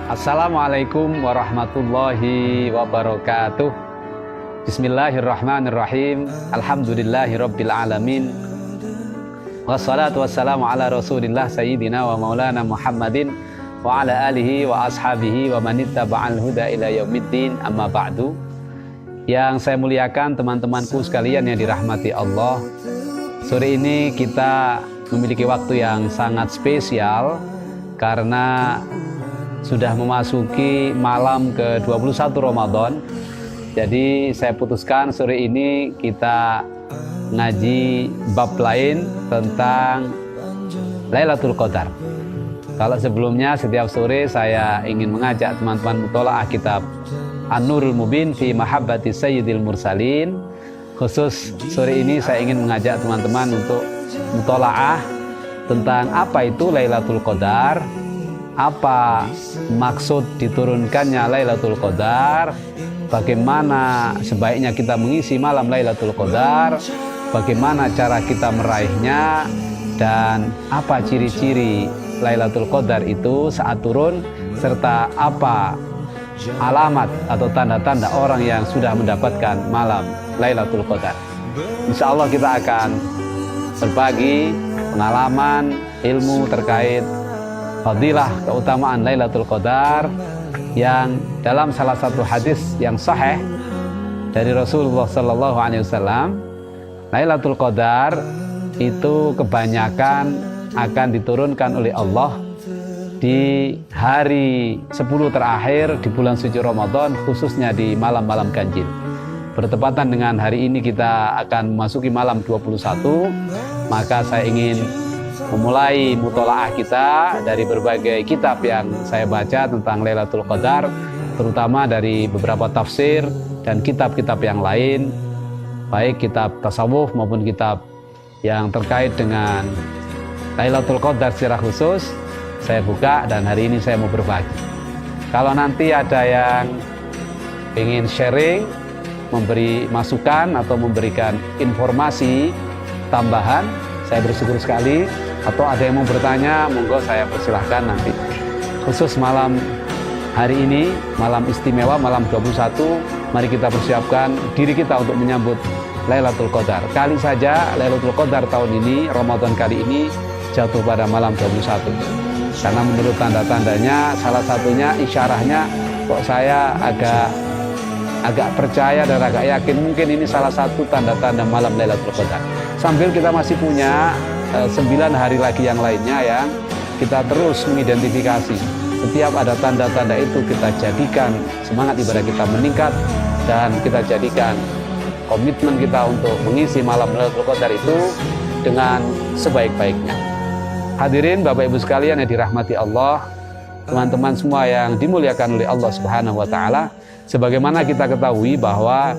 Assalamualaikum warahmatullahi wabarakatuh. Bismillahirrahmanirrahim. Alhamdulillahirabbil alamin. Wassalatu wassalamu ala Rasulillah sayyidina wa maulana Muhammadin wa ala alihi wa ashabihi wa manittaba'al huda ila yaumiddin. Amma ba'du. Yang saya muliakan teman-temanku sekalian yang dirahmati Allah, sore ini kita memiliki waktu yang sangat spesial karena sudah memasuki malam ke-21 Ramadan. Jadi saya putuskan sore ini kita ngaji bab lain tentang Lailatul Qadar. Kalau sebelumnya setiap sore saya ingin mengajak teman-teman mutola'ah kitab An-Nurul Mubin fi Mahabbati Sayyidil Mursalin. Khusus sore ini saya ingin mengajak teman-teman untuk mutola'ah tentang apa itu Lailatul Qadar, apa maksud diturunkannya Lailatul Qadar, bagaimana sebaiknya kita mengisi malam Lailatul Qadar, bagaimana cara kita meraihnya, dan apa ciri-ciri Lailatul Qadar itu saat turun, serta apa alamat atau tanda-tanda orang yang sudah mendapatkan malam Lailatul Qadar. Insya Allah kita akan berbagi pengalaman, ilmu terkait fadilah keutamaan Lailatul Qadar yang dalam salah satu hadis yang sahih dari Rasulullah SAW, Lailatul Qadar itu kebanyakan akan diturunkan oleh Allah di hari 10 terakhir di bulan suci Ramadan, khususnya di malam-malam ganjil. Bertepatan dengan hari ini kita akan memasuki malam 21, maka saya ingin memulai mutola'ah kita dari berbagai kitab yang saya baca tentang Lailatul Qadar, terutama dari beberapa tafsir dan kitab-kitab yang lain, baik kitab tasawuf maupun kitab yang terkait dengan Lailatul Qadar secara khusus. Saya buka dan hari ini saya mau berbagi. Kalau nanti ada yang ingin sharing, memberi masukan atau memberikan informasi tambahan, saya bersyukur sekali. Atau ada yang mau bertanya, monggo saya persilahkan nanti. Khusus malam hari ini, malam istimewa, malam 21, mari kita persiapkan diri kita untuk menyambut Lailatul Qadar. Kali saja Lailatul Qadar tahun ini, Ramadan kali ini jatuh pada malam 21. Karena menurut tanda-tandanya, salah satunya isyarahnya, kok saya agak percaya dan agak yakin mungkin ini salah satu tanda-tanda malam Lailatul Qadar. Sambil kita masih punya 9 hari lagi yang lainnya yang kita terus mengidentifikasi. Setiap ada tanda-tanda itu kita jadikan semangat ibadah kita meningkat, dan kita jadikan komitmen kita untuk mengisi malam Lailatul Qadar itu dengan sebaik-baiknya. Hadirin Bapak Ibu sekalian yang dirahmati Allah, teman-teman semua yang dimuliakan oleh Allah Subhanahu wa taala, sebagaimana kita ketahui bahwa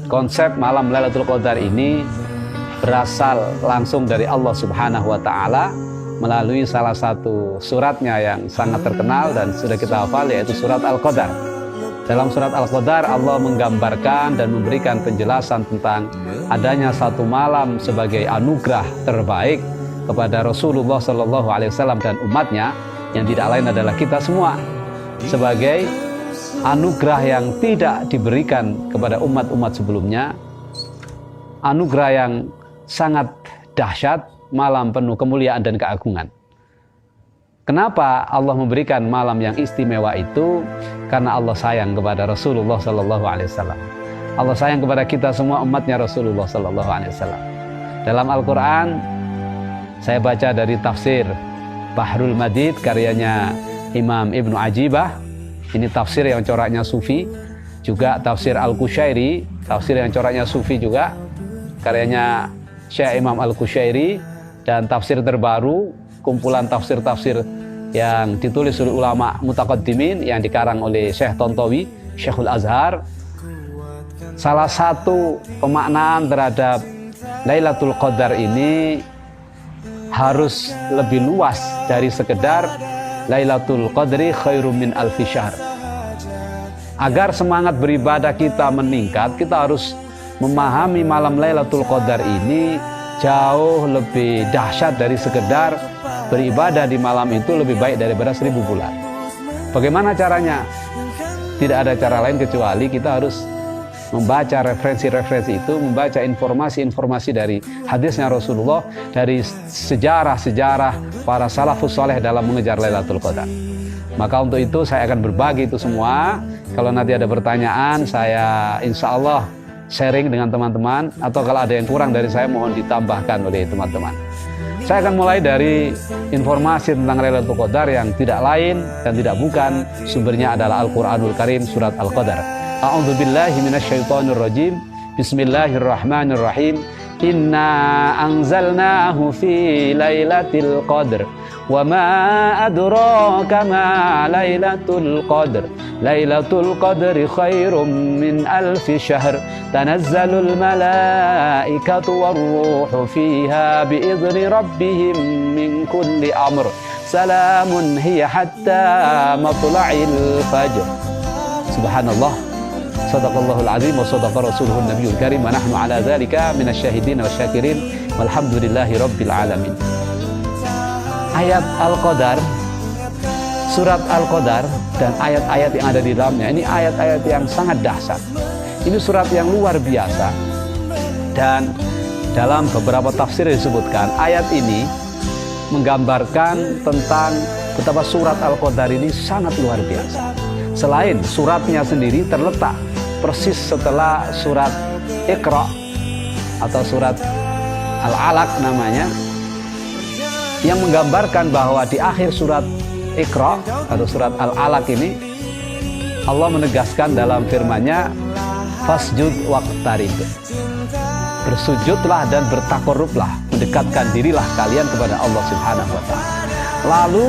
konsep malam Lailatul Qadar ini berasal langsung dari Allah Subhanahu wa taala melalui salah satu suratnya yang sangat terkenal dan sudah kita hafal, yaitu surat Al-Qadar. Dalam surat Al-Qadar Allah menggambarkan dan memberikan penjelasan tentang adanya satu malam sebagai anugerah terbaik kepada Rasulullah SAW dan umatnya, yang tidak lain adalah kita semua, sebagai anugerah yang tidak diberikan kepada umat-umat sebelumnya, anugerah yang sangat dahsyat, malam penuh kemuliaan dan keagungan. Kenapa Allah memberikan malam yang istimewa itu? Karena Allah sayang kepada Rasulullah SAW. Allah sayang kepada kita semua umatnya Rasulullah SAW. Dalam Al-Quran, saya baca dari tafsir Bahrul Madid karyanya Imam Ibnu Ajibah. Ini tafsir yang coraknya sufi. Juga tafsir Al-Qushairi, tafsir yang coraknya sufi juga, karyanya Syekh Imam Al-Qushairi. Dan tafsir terbaru, kumpulan tafsir-tafsir yang ditulis oleh ulama mutaqaddimin yang dikarang oleh Syekh Tontowi, Syekhul Azhar. Salah satu pemaknaan terhadap Lailatul Qadar ini harus lebih luas dari sekedar Lailatul Qadri khairum min alfi syahr. Agar semangat beribadah kita meningkat, kita harus memahami malam Lailatul Qadar ini jauh lebih dahsyat dari sekedar beribadah di malam itu lebih baik daripada 1000 bulan. Bagaimana caranya? Tidak ada cara lain kecuali kita harus membaca referensi-referensi itu, membaca informasi-informasi dari hadisnya Rasulullah, dari sejarah-sejarah para salafus saleh dalam mengejar Lailatul Qadar. Maka untuk itu saya akan berbagi itu semua. Kalau nanti ada pertanyaan, saya insya Allah sharing dengan teman-teman, atau kalau ada yang kurang dari saya mohon ditambahkan oleh teman-teman. Saya akan mulai dari informasi tentang Lailatul Qadar yang tidak lain dan tidak bukan, sumbernya adalah Al-Quranul Karim surat Al-Qadar. A'udzu billahi minasyaitonir rajim. Bismillahirrahmanirrahim. Inna anzalnahu fi lailatul qadr wa ma adraka ma lailatul qadr. Lailatul qadri khairum min alfi syahr. Tanazzalul malaikatu warruhu fiha biizni rabbihim min kulli amr. Salamun hiya hatta matla'il fajr. Subhanallah. Sadaqallahul azim wa sadaqa rasuluhun nabiyul karim wa nahnu ala dzalika minasyahidin wasyakirin walhamdulillahi rabbil alamin. Ayat Al-Qadar, surat Al-Qadar dan ayat-ayat yang ada di dalamnya, ini ayat-ayat yang sangat dahsyat. Ini surat yang luar biasa. Dan dalam beberapa tafsir disebutkan ayat ini menggambarkan tentang betapa surat Al-Qadar ini sangat luar biasa. Selain suratnya sendiri terletak persis setelah surat Iqra atau surat Al-Alaq namanya, yang menggambarkan bahwa di akhir surat Iqra atau surat Al-Alaq ini Allah menegaskan dalam firman-Nya, fasjud waqtarib, bersujudlah dan bertakarrublah, mendekatkan dirilah kalian kepada Allah Subhanahu wa taala. Lalu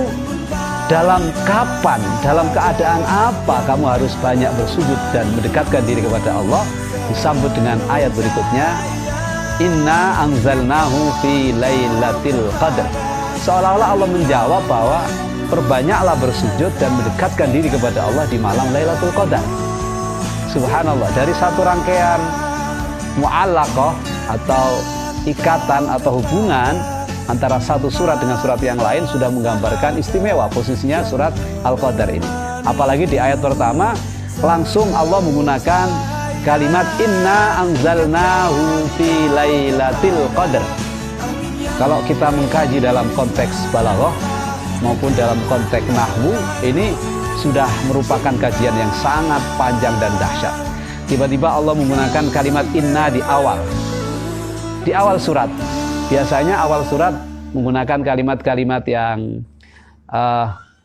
dalam kapan, dalam keadaan apa kamu harus banyak bersujud dan mendekatkan diri kepada Allah, disambut dengan ayat berikutnya, inna anzalnahu fi lailatul qadr. Seolah-olah Allah menjawab bahwa perbanyaklah bersujud dan mendekatkan diri kepada Allah di malam Lailatul Qadar. Subhanallah, dari satu rangkaian mu'allaqah atau ikatan atau hubungan antara satu surat dengan surat yang lain sudah menggambarkan istimewa posisinya surat Al-Qadar ini. Apalagi di ayat pertama langsung Allah menggunakan kalimat inna anzalnahu fi lailatul qadr. Kalau kita mengkaji dalam konteks balaghah maupun dalam konteks nahwu, ini sudah merupakan kajian yang sangat panjang dan dahsyat. Tiba-tiba Allah menggunakan kalimat inna di awal surat. Biasanya awal surat menggunakan kalimat-kalimat yang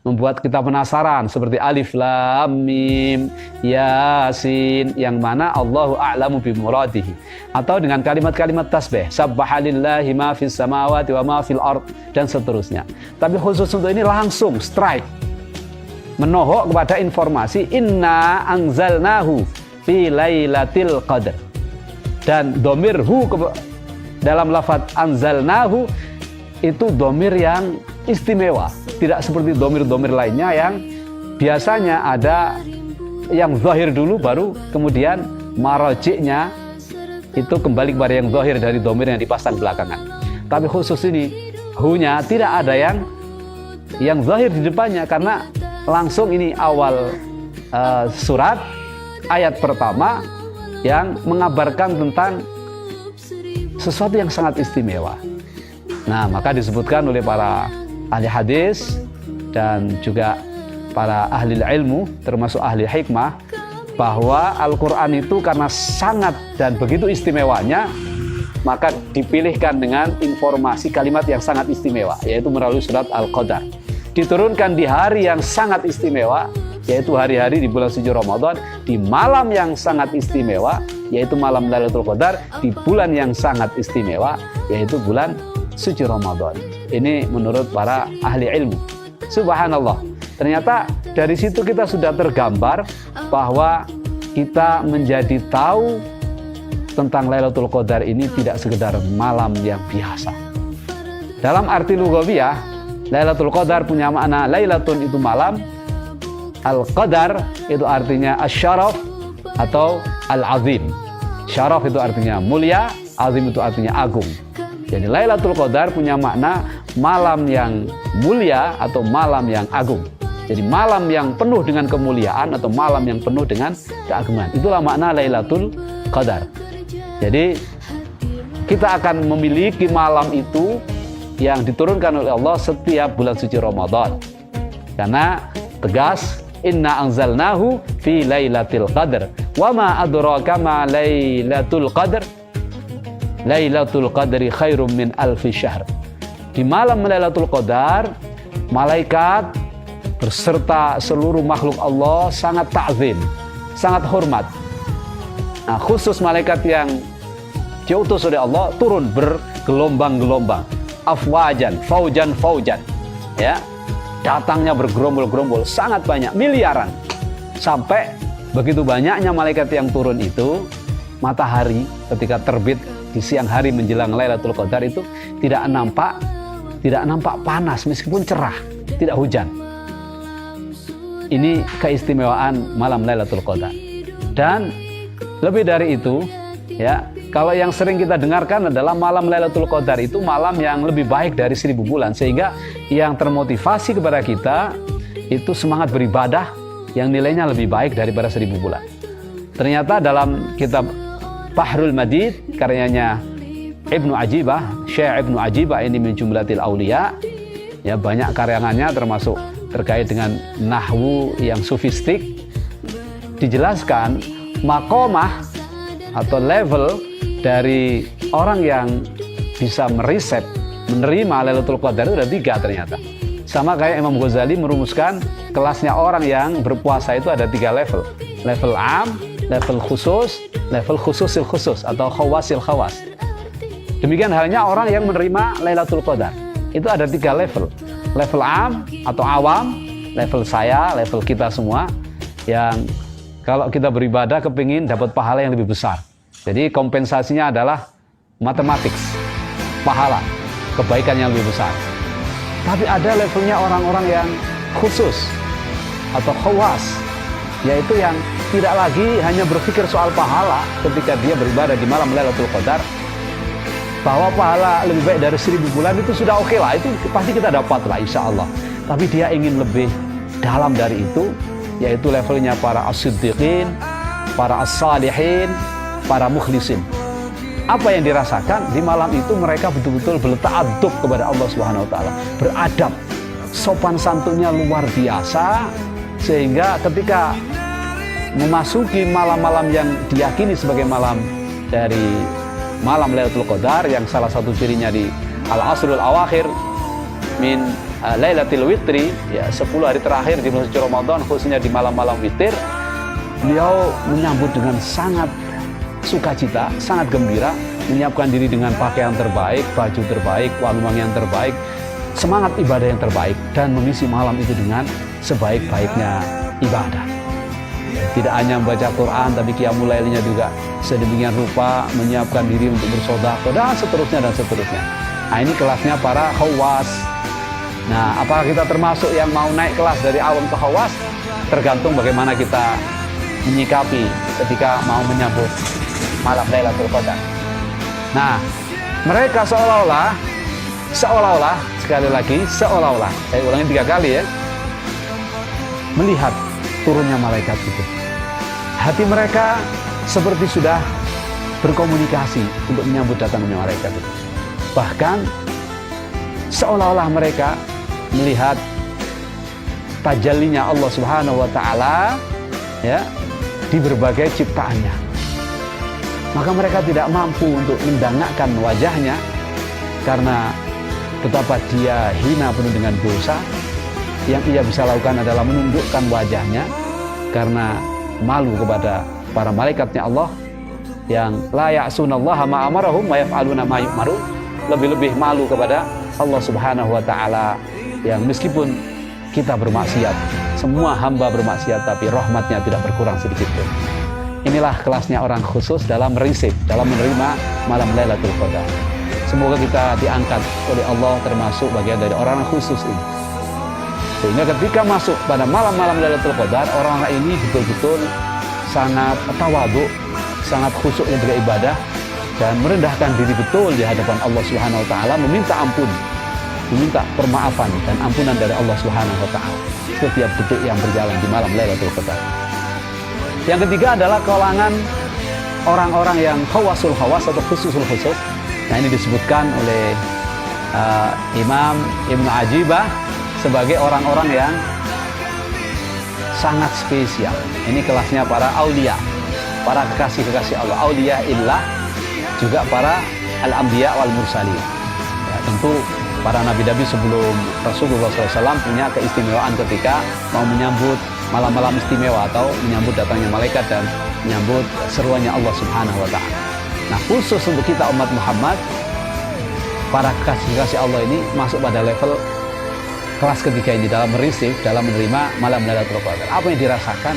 membuat kita penasaran, seperti alif lam mim yasin, yang mana Allahu a'lamu bimuradihi, atau dengan kalimat-kalimat tasbih sabbahalillahi ma fis samawati wa ma fil ard dan seterusnya. Tapi khusus untuk ini langsung strike, menohok kepada informasi inna anzalnahu fi lailatul qadr, dan domir hu dalam lafaz anzalnahu itu domir yang istimewa, tidak seperti domir-domir lainnya yang biasanya ada yang zahir dulu baru kemudian marajiknya itu kembali kepada yang zahir dari domir yang dipasang belakangan. Tapi khusus ini hu-nya tidak ada yang zahir di depannya, karena langsung ini awal surat ayat pertama yang mengabarkan tentang sesuatu yang sangat istimewa. Nah, maka disebutkan oleh para ahli hadis dan juga para ahli ilmu termasuk ahli hikmah bahwa Al-Quran itu karena sangat dan begitu istimewanya, maka dipilihkan dengan informasi kalimat yang sangat istimewa, yaitu melalui surat Al-Qadar. Diturunkan di hari yang sangat istimewa, yaitu hari-hari di bulan suci Ramadan, di malam yang sangat istimewa, yaitu malam Lailatul Qadar, di bulan yang sangat istimewa, yaitu bulan suci Ramadan. Ini menurut para ahli ilmu. Subhanallah, ternyata dari situ kita sudah tergambar bahwa kita menjadi tahu tentang Lailatul Qadar ini tidak sekedar malam yang biasa. Dalam arti lughawiyah, Lailatul Qadar punya makna Lailatun itu malam, Al-Qadar itu artinya Asy-Syaraf atau Al-Azim. Syaraf itu artinya mulia, azim itu artinya agung. Jadi Lailatul Qadar punya makna malam yang mulia atau malam yang agung. Jadi malam yang penuh dengan kemuliaan atau malam yang penuh dengan keagungan. Itulah makna Lailatul Qadar. Jadi kita akan memiliki malam itu yang diturunkan oleh Allah setiap bulan suci Ramadan. Karena tegas, inna anzalnahu fi lailatul qadar. Wa ma adraka ma lailatul qadar. Lailatul qadri khairum min alfi syahr. Di malam Lailatul Qadar, malaikat berserta seluruh makhluk Allah sangat ta'zim, sangat hormat. Nah, khusus malaikat yang diutus oleh Allah turun bergelombang-gelombang, afwajan, faujan, ya, datangnya bergerombol-gerombol, sangat banyak, miliaran. Sampai begitu banyaknya malaikat yang turun itu, matahari ketika terbit di siang hari menjelang Lailatul Qadar itu tidak nampak panas meskipun cerah, tidak hujan. Ini keistimewaan malam Lailatul Qadar. Dan lebih dari itu, ya, kalau yang sering kita dengarkan adalah malam Lailatul Qadar itu malam yang lebih baik dari 1000 bulan, sehingga yang termotivasi kepada kita itu semangat beribadah yang nilainya lebih baik daripada 1000 bulan. Ternyata dalam kitab Bahrul Madid karyanya Ibnu Ajibah, Syekh Ibnu Ajibah ini min jumlatil auliya, ya, banyak karyangannya termasuk terkait dengan nahwu yang sofistik. Dijelaskan maqamah atau level dari orang yang bisa meriset menerima Lailatul Qadar itu ada 3 ternyata. Sama kayak Imam Ghazali merumuskan kelasnya orang yang berpuasa itu ada 3 level. Level am, level khusus, level khususil khusus atau khawasil khawas. Demikian halnya orang yang menerima Lailatul Qadar. Itu ada 3 level. Level am atau awam, level saya, level kita semua yang kalau kita beribadah kepingin dapat pahala yang lebih besar. Jadi kompensasinya adalah matematik, pahala, kebaikan yang lebih besar. Tapi ada levelnya orang-orang yang khusus atau khawas, yaitu yang tidak lagi hanya berpikir soal pahala ketika dia beribadah di malam Lailatul Qadar, bahwa pahala lebih baik dari 1000 bulan itu sudah oke lah, itu pasti kita dapat lah insya Allah. Tapi dia ingin lebih dalam dari itu, yaitu levelnya para as-siddiqin, para as-salihin, para mukhlisin. Apa yang dirasakan di malam itu, mereka betul-betul berta'addub kepada Allah Subhanahu wa taala, beradab, sopan santunnya luar biasa, sehingga ketika memasuki malam-malam yang diyakini sebagai malam dari malam Lailatul Qadar, yang salah satu cirinya di al-asrul awakhir min Lailatul Witri, ya, 10 hari terakhir di bulan suci Ramadan, khususnya di malam-malam witir, beliau menyambut dengan sangat sukacita, sangat gembira, menyiapkan diri dengan pakaian terbaik, baju terbaik, wangi-wangian terbaik, semangat ibadah yang terbaik, dan mengisi malam itu dengan sebaik-baiknya ibadah. Tidak hanya membaca Quran, tapi qiyamul lailnya juga sedemikian rupa, menyiapkan diri untuk bersedekah dan seterusnya dan seterusnya. Nah, ini kelasnya para khawas. Nah, apakah kita termasuk yang mau naik kelas dari awam ke khawas? Tergantung bagaimana kita menyikapi ketika mau menyambut malam Lailatul Qadar. Nah, mereka seolah-olah sekali lagi, seolah-olah, saya ulangi 3 kali ya, melihat turunnya malaikat itu. Hati mereka seperti sudah berkomunikasi untuk menyambut datangnya malaikat itu. Bahkan seolah-olah mereka melihat tajallinya Allah Subhanahu wa taala, ya, di berbagai ciptaannya. Maka mereka tidak mampu untuk mendangakkan wajahnya karena betapa dia hina penuh dengan dosa. Yang ia bisa lakukan adalah menundukkan wajahnya karena malu kepada para malaikatnya Allah yang la ya'sunallaha ma amarahum wa yaf'aluna ma yu'marun. Lebih-lebih malu kepada Allah Subhanahu wa taala yang meskipun kita bermaksiat, semua hamba bermaksiat, tapi rahmatnya tidak berkurang sedikit pun. Inilah kelasnya orang khusus dalam merisip, dalam menerima malam Lailatul Qadar. Semoga kita diangkat oleh Allah termasuk bagian dari orang khusus ini. Sehingga ketika masuk pada malam-malam Lailatul Qadar, orang-orang ini betul-betul sangat tawadhu, sangat khusyuknya beribadah dan merendahkan diri betul di hadapan Allah Subhanahu wa taala, meminta ampun, meminta permaafan dan ampunan dari Allah Subhanahu wa taala. setiap detik yang berjalan di malam Lailatul Qadar. Yang ketiga adalah kalangan orang-orang yang khawasul khawas atau khususul khusus. Nah, ini disebutkan oleh Imam Ibnu Ajibah sebagai orang-orang yang sangat spesial. Ini kelasnya para aulia, para kekasih-kekasih Allah, aulia illah, juga para al-anbiya wal mursalin. Ya, tentu para nabi-nabi sebelum Rasulullah SAW punya keistimewaan ketika mau menyambut malam-malam istimewa atau menyambut datangnya malaikat dan menyambut seruannya Allah Subhanahu wa Ta'ala. Nah, khusus untuk kita umat Muhammad, para kekasih-kekasih Allah ini masuk pada level kelas ketiga ini dalam mereceive, dalam menerima malam Lailatul Qadar. Apa yang dirasakan?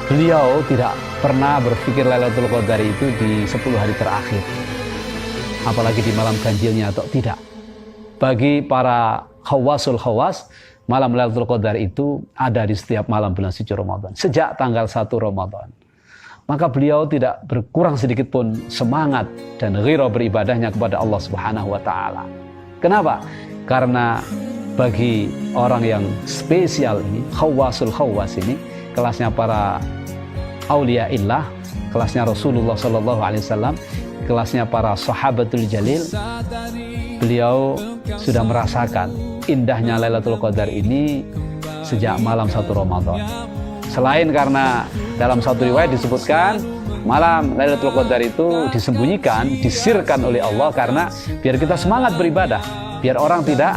Beliau tidak pernah berpikir Lailatul Qadar itu di 10 hari terakhir, apalagi di malam ganjilnya atau tidak. Bagi para khawasul khawas, malam Lailatul Qadar itu ada di setiap malam bulan suci Ramadan, sejak tanggal 1 Ramadan. Maka beliau tidak berkurang sedikit pun semangat dan ghirah beribadahnya kepada Allah Subhanahu wa Ta'ala. Kenapa? Karena bagi orang yang spesial ini, khawasul khawas ini, kelasnya para aulia illah, kelasnya Rasulullah Sallallahu Alaihi Wasallam, kelasnya para sahabatul jalil, beliau sudah merasakan indahnya Lailatul Qadar ini sejak malam 1 Ramadan. Selain karena dalam satu riwayat disebutkan malam Lailatul Qadar itu disembunyikan, disirkan oleh Allah karena biar kita semangat beribadah, biar orang tidak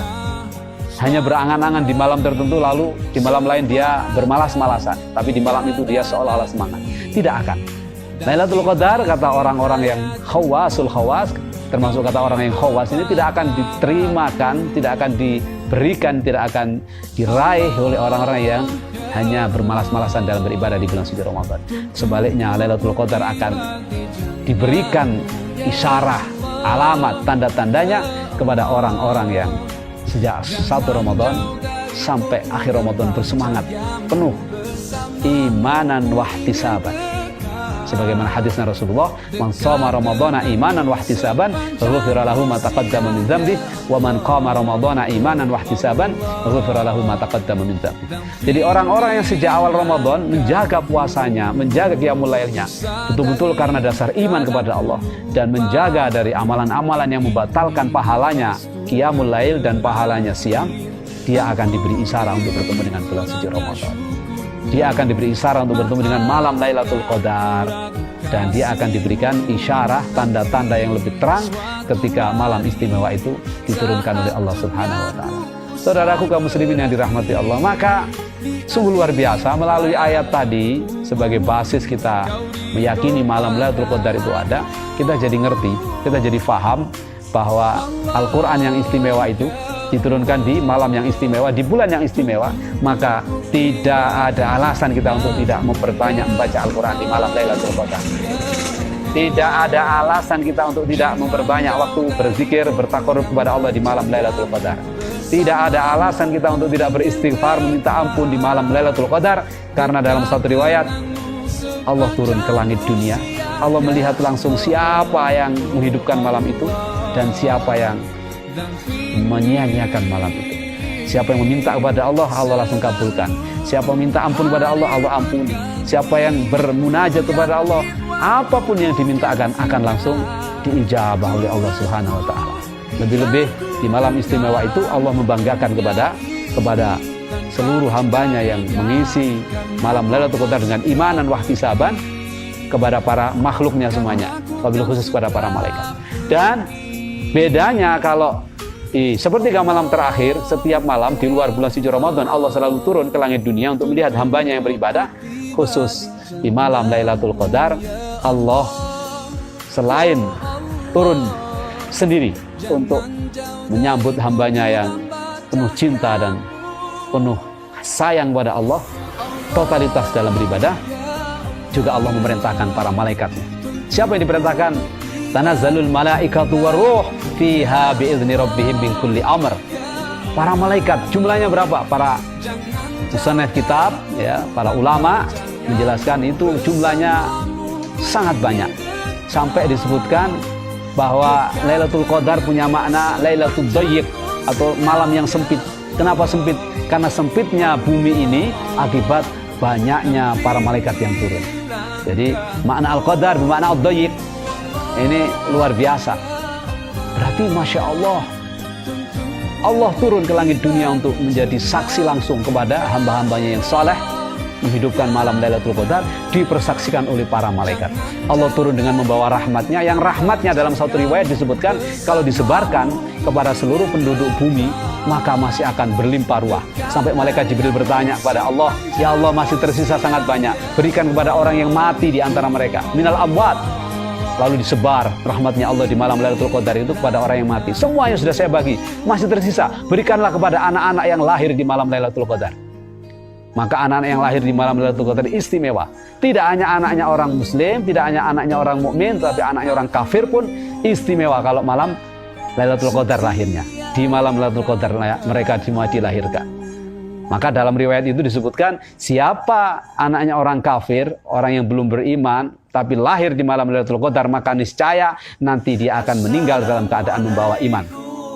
hanya berangan-angan di malam tertentu lalu di malam lain dia bermalas-malasan, tapi di malam itu dia seolah-olah semangat. Tidak akan. Lailatul Qadar, kata orang-orang yang khawasul khawas, termasuk kata orang yang khawas ini, tidak akan diterimakan, tidak akan diberikan, tidak akan diraih oleh orang-orang yang hanya bermalas-malasan dalam beribadah di bulan suci Ramadan. Sebaliknya, Lailatul Qadar akan diberikan isyarah, alamat, tanda-tandanya kepada orang-orang yang sejak 1 Ramadan sampai akhir Ramadan bersemangat penuh imanan wahtisaban. Sebagaimana hadisnya Rasulullah, man shoma ramadhana imanan wahtisaban ghufira lahu ma taqaddama min dzambi wa man qama ramadhana imanan wahtisaban ghufira lahu ma taqaddama min dzambi. Jadi orang-orang yang sejak awal Ramadan menjaga puasanya, menjaga qiyamul lailnya betul-betul karena dasar iman kepada Allah dan menjaga dari amalan-amalan yang membatalkan pahalanya qiyamul lail dan pahalanya siam, dia akan diberi isyarat untuk bertemu dengan bulan suci Ramadan. Dia akan diberi isyarat untuk bertemu dengan malam Lailatul Qadar, dan dia akan diberikan isyarat, tanda-tanda yang lebih terang ketika malam istimewa itu diturunkan oleh Allah Subhanahu wa Ta'ala. Saudaraku kaum muslimin yang dirahmati Allah, maka sungguh luar biasa melalui ayat tadi sebagai basis kita meyakini malam Lailatul Qadar itu ada, kita jadi ngerti, kita jadi faham bahwa Al-Quran yang istimewa itu diturunkan di malam yang istimewa, di bulan yang istimewa. Maka tidak ada alasan kita untuk tidak memperbanyak membaca Al-Quran di malam Lailatul Qadar. Tidak ada alasan kita untuk tidak memperbanyak waktu berzikir, bertakarrub kepada Allah di malam Lailatul Qadar. Tidak ada alasan kita untuk tidak beristighfar, meminta ampun di malam Lailatul Qadar, karena dalam satu riwayat Allah turun ke langit dunia, Allah melihat langsung siapa yang menghidupkan malam itu dan siapa yang menyia-nyiakan malam itu. Siapa yang meminta kepada Allah, Allah langsung kabulkan. Siapa yang minta ampun kepada Allah, Allah ampuni. Siapa yang bermunajat kepada Allah, apapun yang dimintakan akan langsung diijabah oleh Allah Subhanahu wa Ta'ala. Lebih-lebih di malam istimewa itu Allah membanggakan kepada seluruh hambanya yang mengisi malam Lailatul Qadar dengan imanan wahtisaban kepada para makhluknya semuanya, wabil khusus kepada para malaikat. Dan bedanya kalau di sepertiga malam terakhir setiap malam di luar bulan suci Ramadan, Allah selalu turun ke langit dunia untuk melihat hambanya yang beribadah. Khusus di malam Lailatul Qadar, Allah selain turun sendiri untuk menyambut hambanya yang penuh cinta dan penuh sayang pada Allah, totalitas dalam beribadah, juga Allah memerintahkan para malaikatnya. Siapa yang diperintahkan? Tanazzalul malaikatu waruh fiha biizni rabbihim min kulli amr. Para malaikat, jumlahnya berapa? Para musannaf kitab, ya, para ulama menjelaskan itu jumlahnya sangat banyak. Sampai disebutkan bahwa Lailatul Qadar punya makna Lailatul Dayyiq atau malam yang sempit. Kenapa sempit? Karena sempitnya bumi ini akibat banyaknya para malaikat yang turun. Jadi makna al-qadar bermakna ad-dayiq. Ini luar biasa. Berarti Masya Allah, Allah turun ke langit dunia untuk menjadi saksi langsung kepada hamba-hambanya yang saleh, menghidupkan malam Lailatul Qadar, dipersaksikan oleh para malaikat. Allah turun dengan membawa rahmatnya, yang rahmatnya dalam satu riwayat disebutkan kalau disebarkan kepada seluruh penduduk bumi maka masih akan berlimpah ruah. Sampai malaikat Jibril bertanya kepada Allah, ya Allah, masih tersisa sangat banyak, berikan kepada orang yang mati di antara mereka, minal amwat. Lalu disebar rahmatnya Allah di malam Lailatul Qadar itu kepada orang yang mati. Semuanya sudah saya bagi, masih tersisa, berikanlah kepada anak-anak yang lahir di malam Lailatul Qadar. Maka anak-anak yang lahir di malam Lailatul Qadar istimewa. Tidak hanya anaknya orang muslim, tidak hanya anaknya orang mukmin, tapi anaknya orang kafir pun istimewa kalau malam Lailatul Qadar lahirnya. Di malam Lailatul Qadar mereka semua dilahirkan. Maka dalam riwayat itu disebutkan, siapa anaknya orang kafir, orang yang belum beriman, tapi lahir di malam Lailatul Qadar, maka niscaya nanti dia akan meninggal dalam keadaan membawa iman,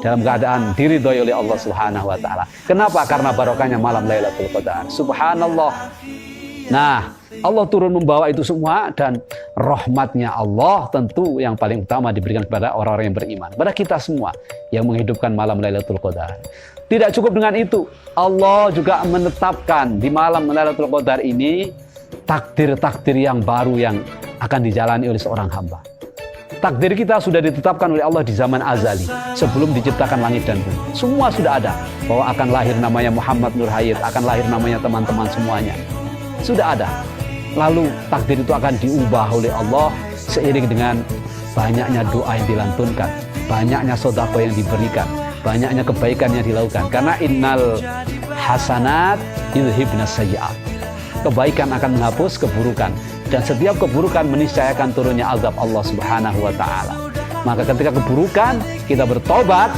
dalam keadaan diridhoi oleh Allah Subhanahu wa taala. Kenapa? Karena barokahnya malam Lailatul Qadar. Subhanallah. Nah, Allah turun membawa itu semua, dan rahmatnya Allah tentu yang paling utama diberikan kepada orang-orang yang beriman, kepada kita semua yang menghidupkan malam Lailatul Qadar. Tidak cukup dengan itu, Allah juga menetapkan di malam Lailatul Qadar ini takdir-takdir yang baru yang akan dijalani oleh seorang hamba. Takdir kita sudah ditetapkan oleh Allah di zaman azali, sebelum diciptakan langit dan bumi. Semua sudah ada, bahwa akan lahir namanya Muhammad Nur Hayat, akan lahir namanya teman-teman semuanya. Sudah ada. Lalu takdir itu akan diubah oleh Allah seiring dengan banyaknya doa yang dilantunkan, banyaknya sedekah yang diberikan, banyaknya kebaikan yang dilakukan. Karena innal hasanat yudhibnas sayyi'at. Kebaikan akan menghapus keburukan, dan setiap keburukan meniscayakan turunnya azab Allah Subhanahu wa taala. Maka ketika keburukan kita bertobat,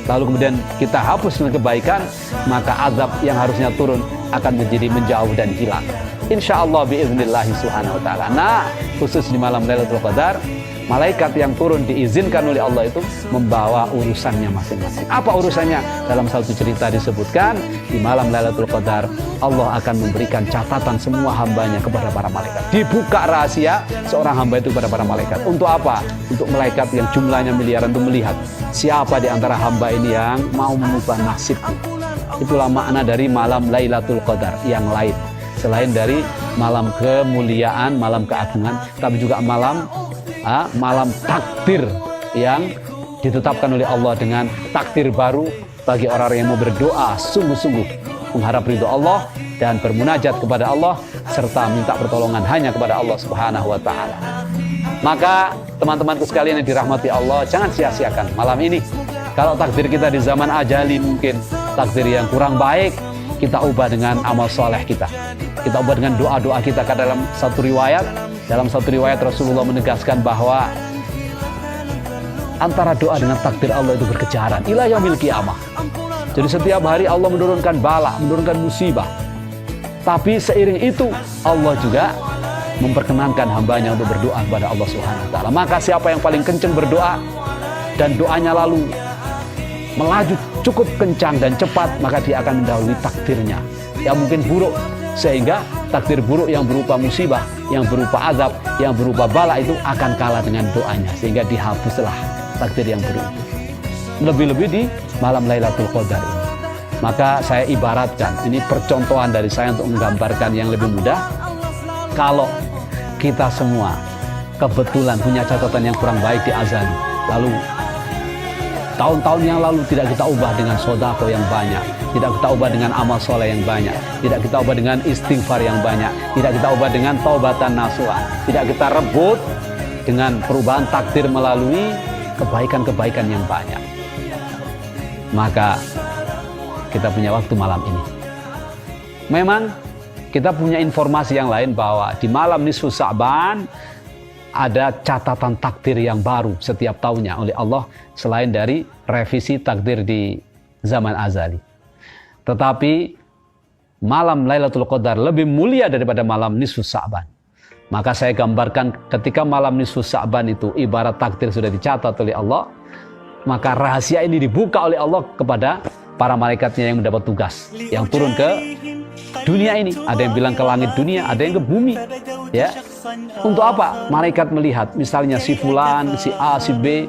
lalu kemudian kita hapus dengan kebaikan, maka azab yang harusnya turun akan menjadi menjauh dan hilang. Insyaallah biiznillah subhanahu wa ta'ala. Nah, khusus di malam Lailatul Qadar, malaikat yang turun diizinkan oleh Allah itu membawa urusannya masing-masing. Apa urusannya? Dalam satu cerita disebutkan, di malam Lailatul Qadar Allah akan memberikan catatan semua hambanya kepada para malaikat. Dibuka rahasia seorang hamba itu kepada para malaikat. Untuk apa? Untuk malaikat yang jumlahnya miliaran itu melihat siapa di antara hamba ini yang mau mengubah nasibnya. Itulah makna dari malam Lailatul Qadar yang lain. Selain dari malam kemuliaan, malam keagungan, tapi juga malam takdir yang ditetapkan oleh Allah dengan takdir baru bagi orang-orang yang mau berdoa sungguh-sungguh mengharap ridho Allah dan bermunajat kepada Allah serta minta pertolongan hanya kepada Allah Subhanahu wa taala. Maka teman-temanku sekalian yang dirahmati Allah, jangan sia-siakan malam ini. Kalau takdir kita di zaman ajali mungkin takdir yang kurang baik, kita ubah dengan amal soleh kita. Kita ubah dengan doa-doa kita. Dalam satu riwayat Rasulullah menegaskan bahwa antara doa dengan takdir Allah itu berkejaran ila yaumil qiyamah. Jadi setiap hari Allah menurunkan bala, menurunkan musibah. Tapi seiring itu Allah juga memperkenankan hambanya untuk berdoa kepada Allah Subhanahu wa taala. Maka siapa yang paling kencang berdoa dan doanya lalu melaju cukup kencang dan cepat, maka dia akan mendahului takdirnya yang mungkin buruk, sehingga takdir buruk yang berupa musibah, yang berupa azab, yang berupa bala itu akan kalah dengan doanya, sehingga dihapuslah takdir yang buruk. Lebih-lebih di malam Lailatul Qadar ini. Maka saya ibaratkan, ini percontohan dari saya untuk menggambarkan yang lebih mudah. Kalau kita semua kebetulan punya catatan yang kurang baik di azali, lalu tahun-tahun yang lalu tidak kita ubah dengan sedekah yang banyak, tidak kita ubah dengan amal soleh yang banyak, tidak kita ubah dengan istighfar yang banyak, tidak kita ubah dengan taubatan nasuha, tidak kita rebut dengan perubahan takdir melalui kebaikan-kebaikan yang banyak, maka kita punya waktu malam ini. Memang kita punya informasi yang lain bahwa di malam nisfu Sya'ban ada catatan takdir yang baru setiap tahunnya oleh Allah selain dari revisi takdir di zaman azali. Tetapi malam Lailatul Qadar lebih mulia daripada malam nisfu Sya'ban. Maka saya gambarkan ketika malam nisfu Sya'ban itu ibarat takdir sudah dicatat oleh Allah, maka rahasia ini dibuka oleh Allah kepada para malaikatnya yang mendapat tugas, yang turun ke dunia ini. Ada yang bilang ke langit dunia, ada yang ke bumi. Ya, untuk apa? Malaikat melihat, misalnya si fulan, si A, si B,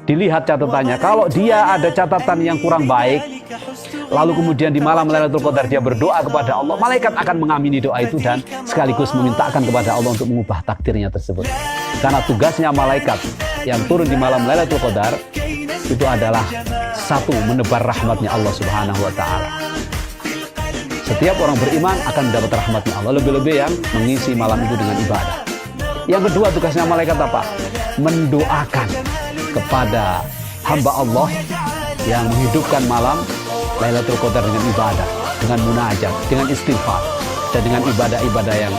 dilihat catatannya. Kalau dia ada catatan yang kurang baik, lalu kemudian di malam Lailatul Qadar dia berdoa kepada Allah, malaikat akan mengamini doa itu dan sekaligus memintakan kepada Allah untuk mengubah takdirnya tersebut. Karena tugasnya malaikat yang turun di malam Lailatul Qadar itu adalah satu, menebar rahmatnya Allah Subhanahu wa Ta'ala. Setiap orang beriman akan mendapat rahmatnya Allah, lebih-lebih yang mengisi malam itu dengan ibadah. Yang kedua, tugasnya malaikat apa? Mendoakan kepada hamba Allah yang menghidupkan malam Lailatul Qadar dengan ibadah, dengan munajat, dengan istighfar, dan dengan ibadah-ibadah yang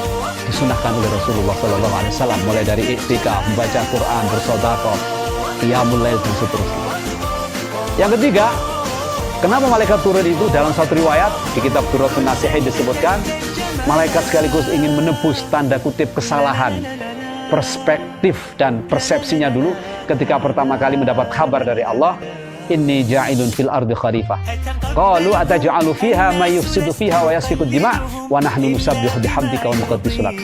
disunahkan oleh Rasulullah SAW, mulai dari iktikaf, membaca Quran, bersedekah, qiyamul lail, dan seterusnya. Yang ketiga, kenapa malaikat turun itu? Dalam satu riwayat di kitab Durratun Nasihin disebutkan, malaikat sekaligus ingin menebus tanda kutip kesalahan perspektif dan persepsinya dulu ketika pertama kali mendapat kabar dari Allah, inni ja'ilun fil ardi khalifah. Qalu ataj'alu fiha may yufsidu fiha wa yasfiku dima wa nahnu nusabbihu bihamdika wa nuqaddisu lak.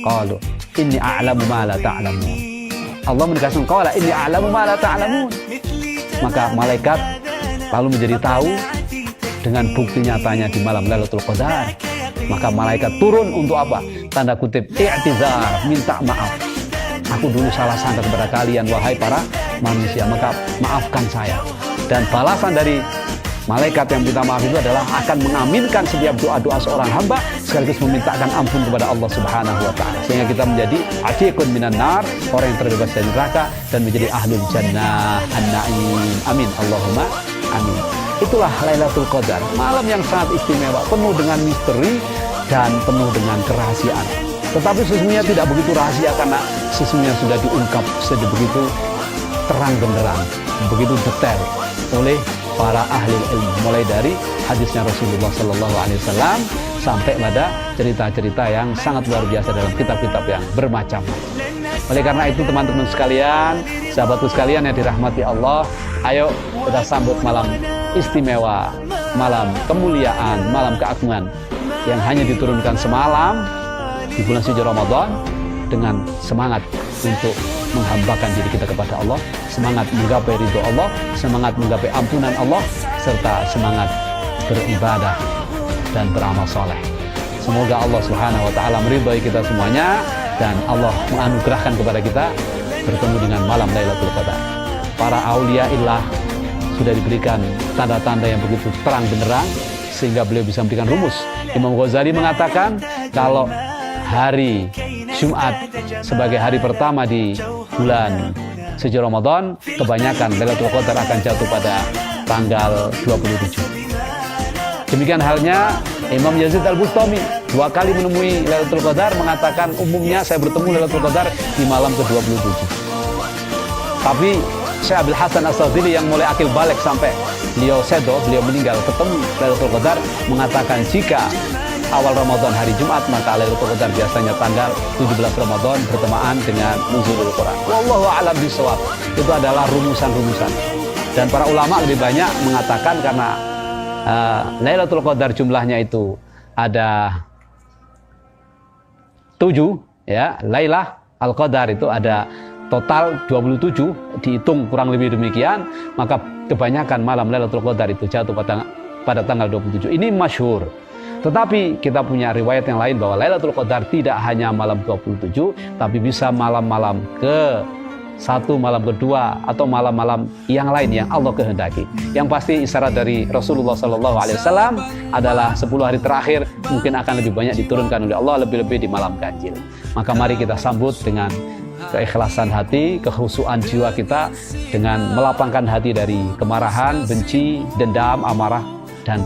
Qalu inni a'lamu ma la ta'lamun. Allah menegaskan qala inni a'lamu ma la ta'lamun. Maka malaikat lalu menjadi tahu dengan bukti nyatanya di malam Lailatul Qadar. Maka malaikat turun untuk apa? Tanda kutip i'tizar, minta maaf. Aku dulu salah sangka kepada kalian wahai para manusia, maka maafkan saya. Dan balasan dari malaikat yang minta maaf itu adalah akan mengaminkan setiap doa-doa seorang hamba sekaligus memintakan ampun kepada Allah Subhanahu wa Ta'ala, sehingga kita menjadi atiqun minan nar, orang yang terbebas dari neraka dan menjadi ahlul jannah an-na'im. Amin Allahumma amin. Itulah Lailatul Qadar, malam yang sangat istimewa, penuh dengan misteri dan penuh dengan kerahasiaan. Tetapi sesungguhnya tidak begitu rahasia karena sesungguhnya sudah diungkap begitu terang benderang, begitu detail oleh para ahli ilmu, mulai dari hadisnya Rasulullah SAW sampai pada cerita-cerita yang sangat luar biasa dalam kitab-kitab yang bermacam-macam. Oleh karena itu teman-teman sekalian, sahabatku sekalian yang dirahmati Allah, ayo kita sambut malam istimewa, malam kemuliaan, malam keagungan yang hanya diturunkan semalam di bulan suci Ramadan, dengan semangat untuk menghambakan diri kita kepada Allah, semangat menggapai ridho Allah, semangat menggapai ampunan Allah, serta semangat beribadah dan beramal soleh. Semoga Allah Subhanahu wa Ta'ala meridhai kita semuanya dan Allah menganugerahkan kepada kita bertemu dengan malam Lailatul Qadar. Para aulia illah sudah diberikan tanda-tanda yang begitu terang benderang sehingga beliau bisa memberikan rumus. Imam Ghazali mengatakan kalau hari Jumat sebagai hari pertama di bulan suci Ramadan, kebanyakan Lailatul Qadar akan jatuh pada tanggal 27. Demikian halnya Imam Yazid Al-Bustami 2 kali menemui Lailatul Qadar, mengatakan umumnya saya bertemu Lailatul Qadar di malam ke-27. Tapi Syekh Abdul Hasan As-Sadzili yang mulai akil balik sampai beliau sedo, beliau meninggal, ketemu Lailatul Qadar, mengatakan jika awal Ramadan hari Jumat, maka Lailatul Qadar biasanya tanggal 17 Ramadan bertemaan dengan nuzulul Quran. Wallahu a'lam bishawab. Itu adalah rumusan-rumusan. Dan para ulama lebih banyak mengatakan karena Lailatul Qadar jumlahnya itu ada 7, ya, Lailah Al-Qadar itu ada total 27, dihitung kurang lebih demikian, maka kebanyakan malam Lailatul Qadar itu jatuh pada tanggal 27. Ini masyhur. Tetapi kita punya riwayat yang lain bahwa Lailatul Qadar tidak hanya malam 27, tapi bisa malam-malam ke-1, malam kedua, atau malam-malam yang lain yang Allah kehendaki. Yang pasti isyarat dari Rasulullah SAW adalah 10 hari terakhir mungkin akan lebih banyak diturunkan oleh Allah, lebih-lebih di malam ganjil. Maka mari kita sambut dengan keikhlasan hati, kekhusyuan jiwa kita, dengan melapangkan hati dari kemarahan, benci, dendam, amarah, dan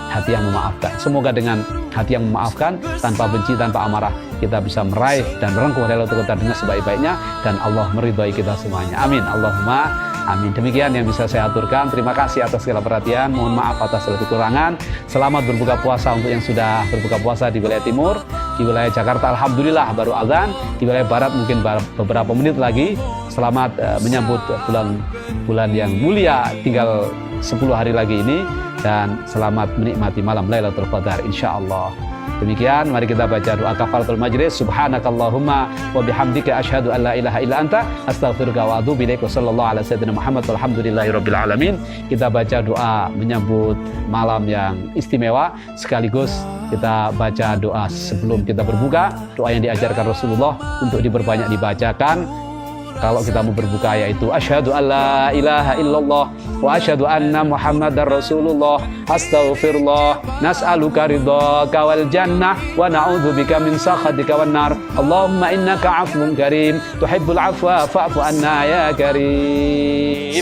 hati yang memaafkan. Semoga dengan hati yang memaafkan, tanpa benci, tanpa amarah, kita bisa meraih dan merengkuh Lailatul Qadar dengan sebaik-baiknya dan Allah meridhai kita semuanya. Amin. Allahumma amin. Demikian yang bisa saya aturkan. Terima kasih atas segala perhatian. Mohon maaf atas segala kekurangan. Selamat berbuka puasa untuk yang sudah berbuka puasa di wilayah timur. Di wilayah Jakarta alhamdulillah baru azan. Di wilayah barat mungkin beberapa menit lagi. Selamat menyambut bulan yang mulia, tinggal 10 hari lagi ini, dan selamat menikmati malam Lailatul Qadar insyaallah. Demikian, mari kita baca doa kafaratul majlis. Subhanakallahumma wa bihamdika asyhadu an la ilaha illa anta astaghfiruka wa atubu ilaik. Sallallahu ala sayyidina Muhammad walhamdulillahirabbil alamin. Kita baca doa menyambut malam yang istimewa, sekaligus kita baca doa sebelum kita berbuka, doa yang diajarkan Rasulullah untuk diperbanyak dibacakan kalau kita mau berbuka, yaitu asyhadu alla ilaha illallah wa asyhadu anna muhammadar rasulullah astaghfirullah nas'aluka ridhaka wal jannah wa na'udzubika min sakhatika wan nar. Allahumma innaka 'afuwun karim tuhibbul 'afwa fa'fu anna ya karim.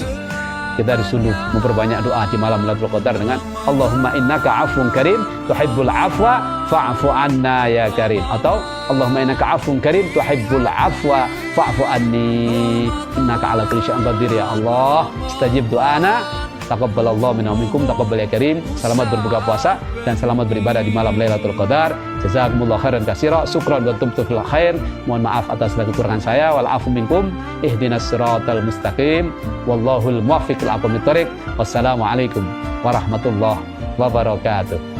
Kita disuruh memperbanyak doa di malam Lailatul Qadar dengan Allahumma innaka 'afuwun karim tuhibbul 'afwa fa'fu anna ya karim, atau Allahumma innaka 'afuwun karim tuhibbul 'afwa fa'fu anni innaka 'ala kulli syai'in qadir. Ya Allah, istajib doana, taqabbalallahu minna wa minkum, taqabbal ya karim. Selamat berbuka puasa dan selamat beribadah di malam Lailatul Qadar. Jazakumullahu khairan katsira. Syukran wa tumtu fil khair. Mohon maaf atas segala kekurangan saya. Wal afu minkum. Ihdinas siratal mustaqim. Wallahul muwaffiq lil aqwamit thoriq. Wassalamualaikum warahmatullahi wabarakatuh.